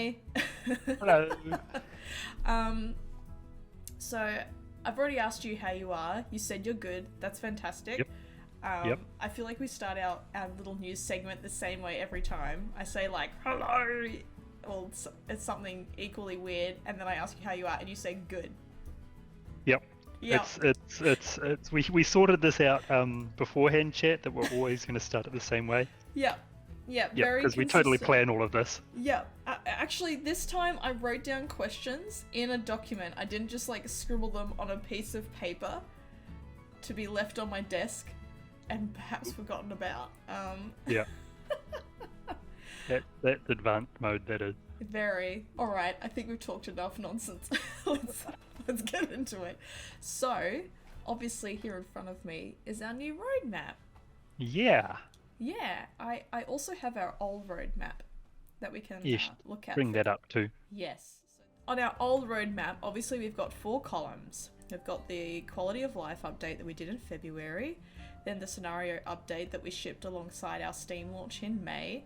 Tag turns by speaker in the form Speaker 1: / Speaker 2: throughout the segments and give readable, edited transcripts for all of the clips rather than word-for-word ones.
Speaker 1: Hi.
Speaker 2: Hello.
Speaker 1: So I've already asked you how you are. You said you're good. That's fantastic.
Speaker 2: Yep. Yep.
Speaker 1: I feel like we start our little news segment the same way every time. I say like, hello, or it's something equally weird, and then I ask you how you are, and you say good.
Speaker 2: Yep.
Speaker 1: Yep.
Speaker 2: It's we sorted this out beforehand, chat, that we're always going to start it the same way.
Speaker 1: Yep.
Speaker 2: Yep,
Speaker 1: Very
Speaker 2: because we
Speaker 1: consistent.
Speaker 2: totally plan all of this.
Speaker 1: Yep. Actually, this time I wrote down questions in a document. I didn't just like scribble them on a piece of paper to be left on my desk and perhaps forgotten about.
Speaker 2: Yeah. That's advanced mode, that is.
Speaker 1: Very. Alright, I think we've talked enough nonsense. let's get into it. So, obviously here in front of me is our new roadmap.
Speaker 2: Yeah.
Speaker 1: Yeah, I also have our old roadmap that we can look at.
Speaker 2: Bring that up too.
Speaker 1: Yes. On our old roadmap, obviously we've got 4 columns. We've got the quality of life update that we did in February, then the scenario update that we shipped alongside our Steam launch in May,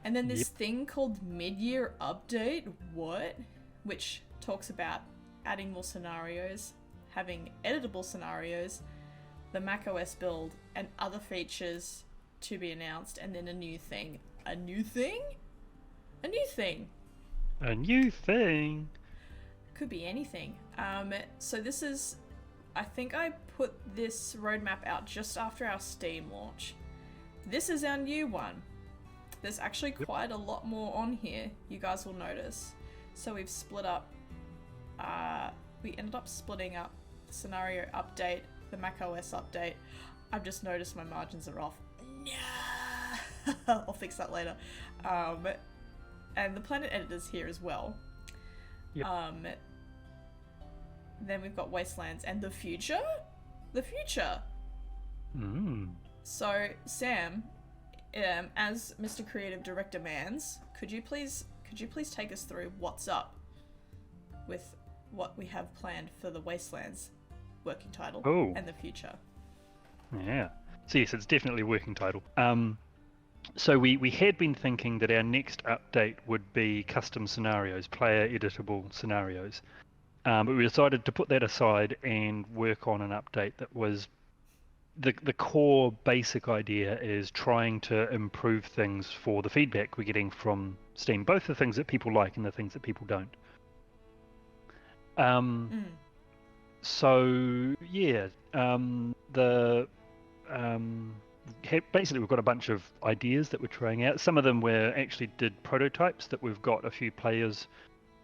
Speaker 1: and then this thing called mid-year update, which talks about adding more scenarios, having editable scenarios, the macOS build, and other features to be announced, and then a new thing. A new thing? A new thing.
Speaker 2: A new thing.
Speaker 1: Could be anything. So this is, I think I put this roadmap out just after our Steam launch. This is our new one. There's actually quite a lot more on here, you guys will notice. So we've split up, we ended up splitting up the scenario update, the macOS update. I've just noticed my margins are off. No! I'll fix that later. And the planet editor's here as well.
Speaker 2: Yep.
Speaker 1: Then we've got Wastelands and the future? The future! So, Sam, as Mr. Creative Director Mans, could you please take us through what's up with what we have planned for the Wastelands working title and the future?
Speaker 2: Yeah. So yes, it's definitely a working title. So we had been thinking that our next update would be custom scenarios, player editable scenarios. But we decided to put that aside and work on an update that was the core basic idea is trying to improve things for the feedback we're getting from Steam, both the things that people like and the things that people don't. So yeah, basically we've got a bunch of ideas that we're trying out. Some of them we actually did prototypes that we've got a few players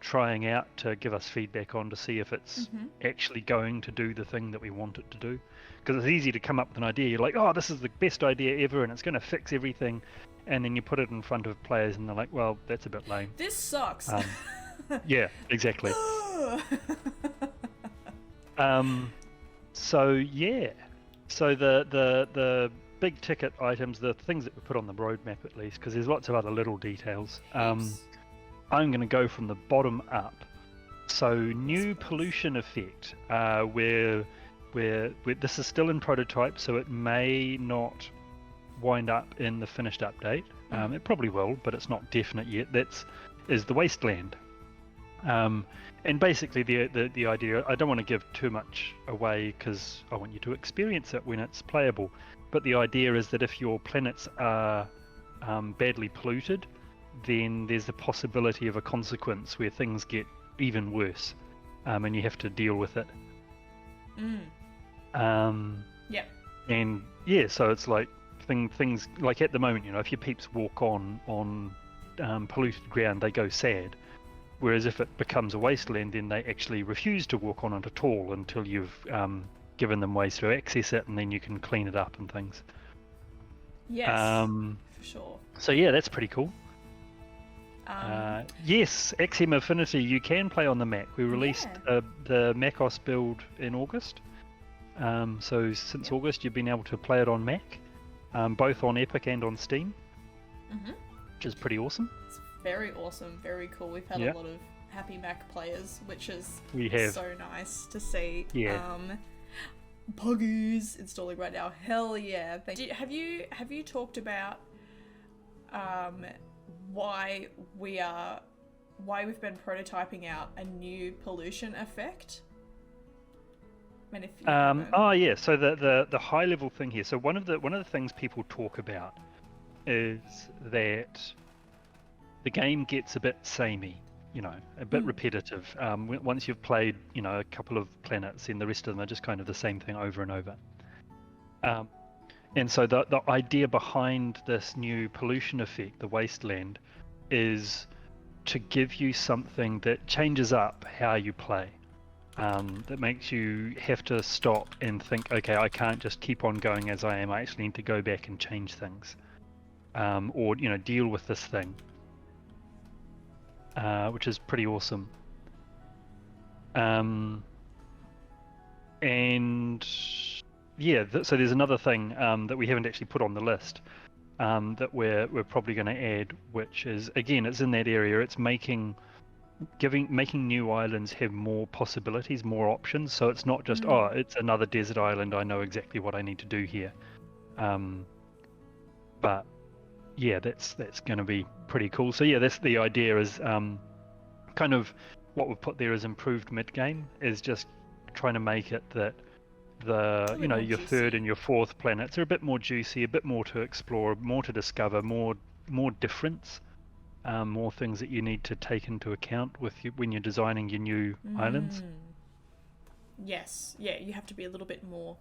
Speaker 2: trying out to give us feedback on to see if it's actually going to do the thing that we want it to do. Because it's easy to come up with an idea, you're like, oh, this is the best idea ever and it's going to fix everything, and then you put it in front of players and they're like, well, that's a bit lame.
Speaker 1: This sucks.
Speaker 2: Yeah, exactly. So yeah, so the big ticket items, the things that we put on the roadmap at least, because there's lots of other little details. I'm going to go from the bottom up. So new pollution effect, where this is still in prototype, so it may not wind up in the finished update. It probably will, but it's not definite yet. Is the Wasteland. And basically the idea, I don't want to give too much away because I want you to experience it when it's playable, but the idea is that if your planets are badly polluted, then there's the possibility of a consequence where things get even worse, and you have to deal with it.
Speaker 1: Yep.
Speaker 2: And yeah, so it's like things like at the moment, if your peeps walk on polluted ground, they go sad. Whereas if it becomes a wasteland, then they actually refuse to walk on it at all until you've given them ways to access it, and then you can clean it up and things.
Speaker 1: Yes, for sure.
Speaker 2: So yeah, that's pretty cool. Yes, XM Affinity, you can play on the Mac. We released the macOS build in August. So since August, you've been able to play it on Mac, both on Epic and on Steam, which is pretty awesome.
Speaker 1: It's very awesome, very cool. We've had a lot of happy Mac players, which is so nice to see.
Speaker 2: Yeah.
Speaker 1: Puggies installing right now. Hell yeah! Have you talked about why we are why we've been prototyping out a new pollution effect. I mean, if you haven't.
Speaker 2: Oh yeah, so the high level thing here. So one of the things people talk about is that the game gets a bit samey, a bit repetitive. Once you've played, a couple of planets, and the rest of them are just kind of the same thing over and over. And so the idea behind this new pollution effect, the Wasteland, is to give you something that changes up how you play. That makes you have to stop and think, okay, I can't just keep on going as I am. I actually need to go back and change things, or deal with this thing, which is pretty awesome. And yeah, so there's another thing that we haven't actually put on the list that we're probably going to add, which is, again, it's in that area. It's making new islands have more possibilities, more options. So it's not just it's another desert island, I know exactly what I need to do here. But yeah, that's going to be pretty cool. So yeah, that's the idea. Is kind of what we've put there is improved mid game, is just trying to make it that your
Speaker 1: juicy.
Speaker 2: third and your fourth planets are a bit more juicy, a bit more to explore, more to discover, more difference. More things that you need to take into account when you're designing your new islands.
Speaker 1: Yes, yeah, you have to be a little bit more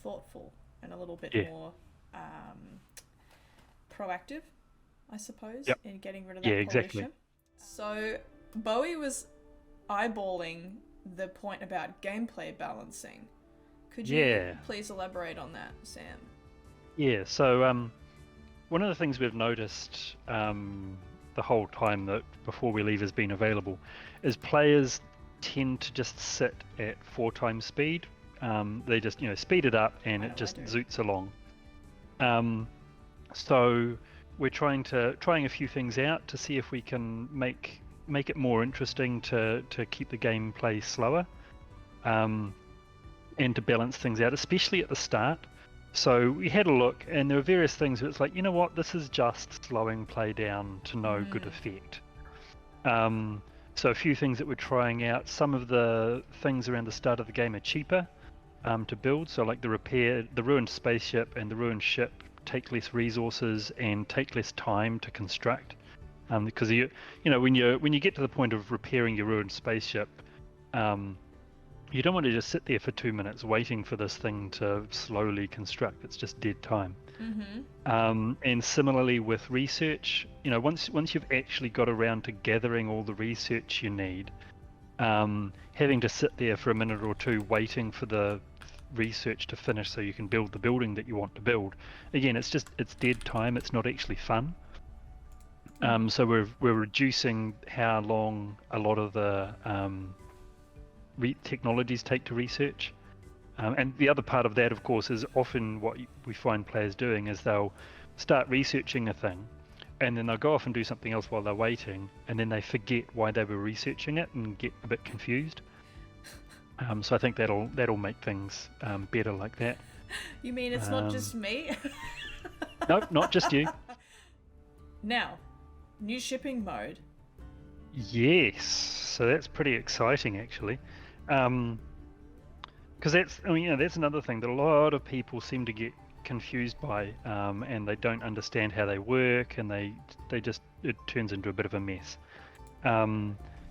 Speaker 1: thoughtful and a little bit more proactive, I suppose, in getting rid of that pollution.
Speaker 2: Exactly.
Speaker 1: So Bowie was eyeballing the point about gameplay balancing. Could you please elaborate on that, Sam?
Speaker 2: Yeah, so one of the things we've noticed the whole time that Before We Leave has been available is players tend to just sit at 4 times speed. They just speed it up and it just zoots along. So we're trying a few things out to see if we can make it more interesting to keep the gameplay slower, and to balance things out, especially at the start. So we had a look, and there were various things where it's like, this is just slowing play down to no good effect. So a few things that we're trying out. Some of the things around the start of the game are cheaper to build. So like the ruined spaceship and the ruined ship take less resources and take less time to construct. Because when you get to the point of repairing your ruined spaceship, you don't want to just sit there for 2 minutes waiting for this thing to slowly construct. It's just dead time. And similarly with research, once you've actually got around to gathering all the research you need, having to sit there for a minute or two waiting for the research to finish so you can build the building that you want to build, again, it's dead time. It's not actually fun. So we're reducing how long a lot of the technologies take to research. And the other part of that, of course, is often what we find players doing is they'll start researching a thing and then they'll go off and do something else while they're waiting, and then they forget why they were researching it and get a bit confused. So I think that'll make things better like that.
Speaker 1: You mean it's not just me?
Speaker 2: No, not just you.
Speaker 1: Now, new shipping mode.
Speaker 2: Yes, so that's pretty exciting actually. Because that's another thing that a lot of people seem to get confused by, and they don't understand how they work, and it turns into a bit of a mess.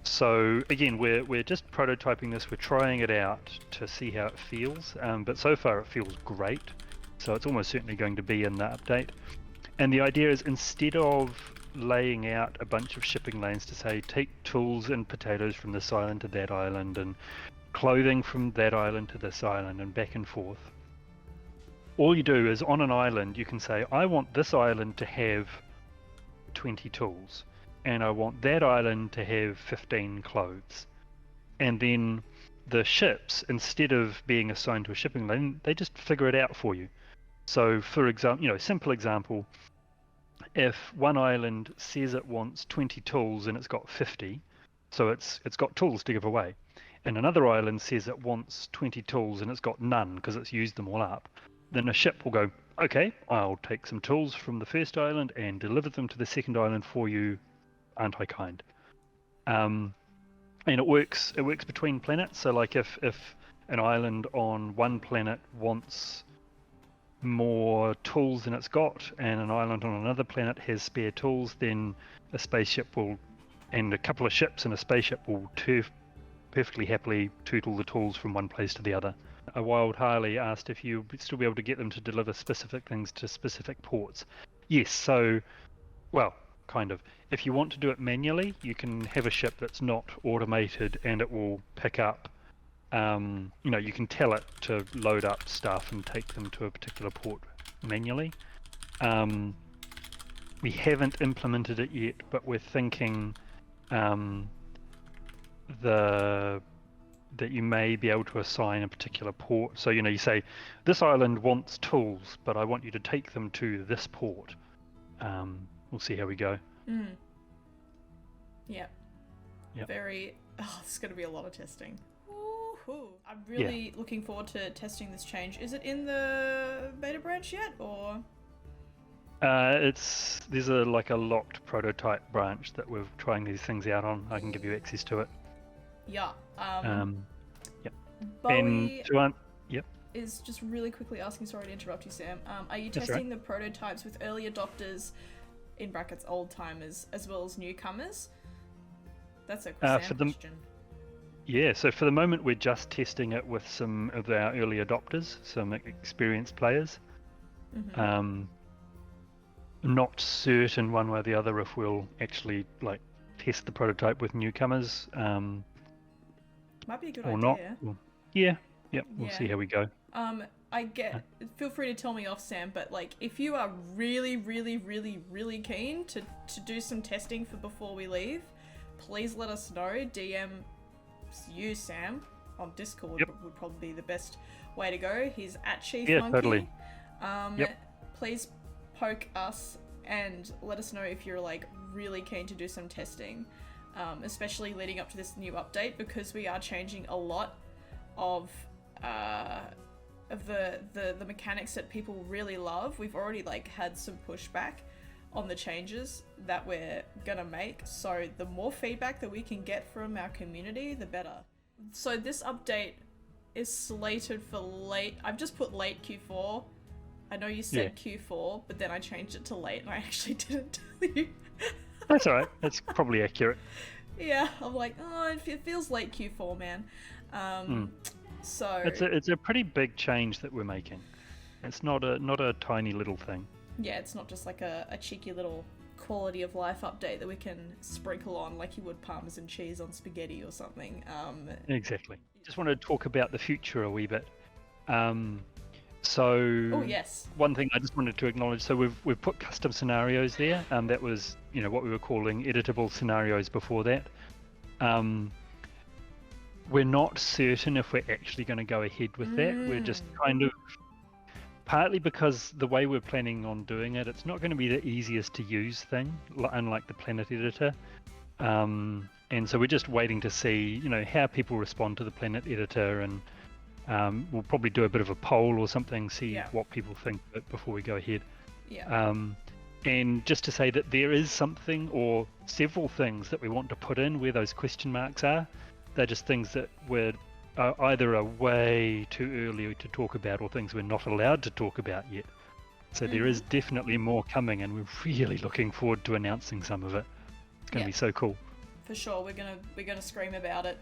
Speaker 2: So again, we're just prototyping this. We're trying it out to see how it feels, but so far it feels great. So it's almost certainly going to be in the update. And the idea is, instead of laying out a bunch of shipping lanes to say take tools and potatoes from this island to that island and clothing from that island to this island and back and forth, all you do is on an island you can say, I want this island to have 20 tools and I want that island to have 15 clothes, and then the ships, instead of being assigned to a shipping lane, they just figure it out for you. So for example, simple example, if one island says it wants 20 tools and it's got 50, so it's got tools to give away, and another island says it wants 20 tools and it's got none because it's used them all up, then a ship will go, okay, I'll take some tools from the first island and deliver them to the second island for you, aren't I kind? And it works between planets. So like if an island on one planet wants more tools than it's got, and an island on another planet has spare tools, then a spaceship will, and a couple of ships and a spaceship will perfectly happily tootle the tools from one place to the other. A Wild Harley asked if you would still be able to get them to deliver specific things to specific ports. Yes, so, well, kind of. If you want to do it manually, you can have a ship that's not automated and it will pick up, you can tell it to load up stuff and take them to a particular port manually. We haven't implemented it yet, but we're thinking that you may be able to assign a particular port. So, you say, this island wants tools, but I want you to take them to this port. We'll see how we go.
Speaker 1: Yeah.
Speaker 2: Yep.
Speaker 1: There's going to be a lot of testing. Woohoo. I'm really looking forward to testing this change. Is it in the beta branch yet, or?
Speaker 2: There's a locked prototype branch that we're trying these things out on. I can give you access to it.
Speaker 1: Yeah.
Speaker 2: Yep.
Speaker 1: Bowie
Speaker 2: Yep.
Speaker 1: is just really quickly asking, sorry to interrupt you, Sam. Are you
Speaker 2: That's
Speaker 1: testing the prototypes with early adopters, in brackets old timers, as well as newcomers? That's a question.
Speaker 2: Yeah, so for the moment we're just testing it with some of our early adopters, some experienced players. Not certain one way or the other if we'll actually test the prototype with newcomers.
Speaker 1: Might be a good
Speaker 2: or
Speaker 1: idea.
Speaker 2: Not. We'll see how we go.
Speaker 1: Feel free to tell me off, Sam, but if you are really, really, really, really keen to do some testing for before we leave, please let us know. DM you, Sam, on Discord would probably be the best way to go. He's at Chief Monkey.
Speaker 2: Totally.
Speaker 1: Please poke us and let us know if you're really keen to do some testing, especially leading up to this new update, because we are changing a lot of the mechanics that people really love. We've already had some pushback on the changes that we're gonna make, so the more feedback that we can get from our community, the better. So this update is slated for I've just put late Q4. I know you said Q4, but then I changed it to late and I actually didn't tell you.
Speaker 2: That's alright, that's probably accurate.
Speaker 1: Yeah, I'm it feels late Q4, man. So
Speaker 2: it's a pretty big change that we're making. It's not a tiny little thing.
Speaker 1: Yeah, it's not just a cheeky little quality of life update that we can sprinkle on like you would Parmesan cheese on spaghetti or something.
Speaker 2: Exactly. Just wanted to talk about the future a wee bit. Oh
Speaker 1: yes.
Speaker 2: One thing I just wanted to acknowledge. So we've put custom scenarios there. That was what we were calling editable scenarios before that. We're not certain if we're actually going to go ahead with that. We're just kind of, partly because the way we're planning on doing it, it's not going to be the easiest to use thing, unlike the Planet Editor. And so we're just waiting to see, how people respond to the Planet Editor, and we'll probably do a bit of a poll or something, see what people think of it before we go ahead.
Speaker 1: Yeah.
Speaker 2: And just to say that there is something or several things that we want to put in where those question marks are. They're just things that we're either are way too early to talk about or things we're not allowed to talk about yet. So there is definitely more coming, and we're really looking forward to announcing some of it. It's going to be so cool.
Speaker 1: For sure, we're gonna scream about it.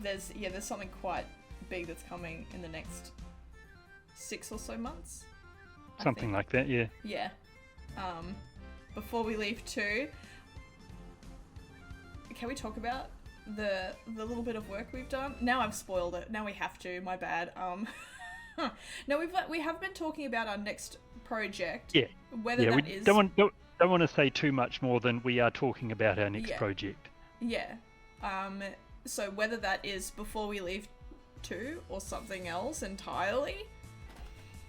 Speaker 1: There's something quite big that's coming in the next 6 or so months.
Speaker 2: Something like that, yeah.
Speaker 1: Yeah. Before we leave too, can we talk about the little bit of work we've done? Now I've spoiled it. Now we have to. My bad. No, we have been talking about our next project.
Speaker 2: Yeah.
Speaker 1: Whether that is.
Speaker 2: Don't want to say too much more than we are talking about our next project.
Speaker 1: Yeah. So whether that is Before We Leave 2 or something else entirely,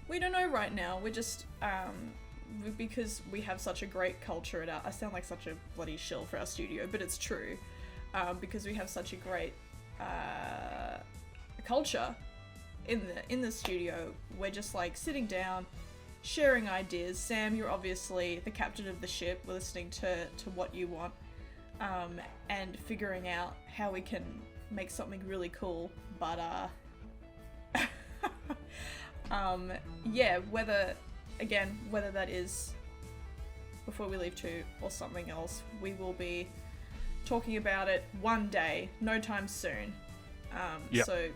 Speaker 1: we don't know right now. We're just because we have such a great culture at I sound like such a bloody shill for our studio, but it's true. Because we have such a great culture in the studio, we're just sitting down, sharing ideas. Sam, you're obviously the captain of the ship. We're listening to what you want. and figuring out how we can make something really cool. But yeah, whether that is before we leave 2 or something else, we will be talking about it one day, no time soon.
Speaker 2: Yep.
Speaker 1: So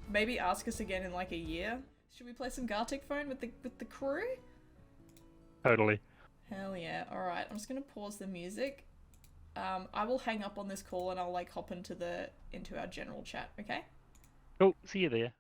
Speaker 1: maybe ask us again in like a year. Should we play some Gartic Phone with the crew?
Speaker 2: Totally.
Speaker 1: Hell yeah. Alright, I'm just gonna pause the music. I will hang up on this call and I'll like hop into our general chat, okay?
Speaker 2: Cool. See you there.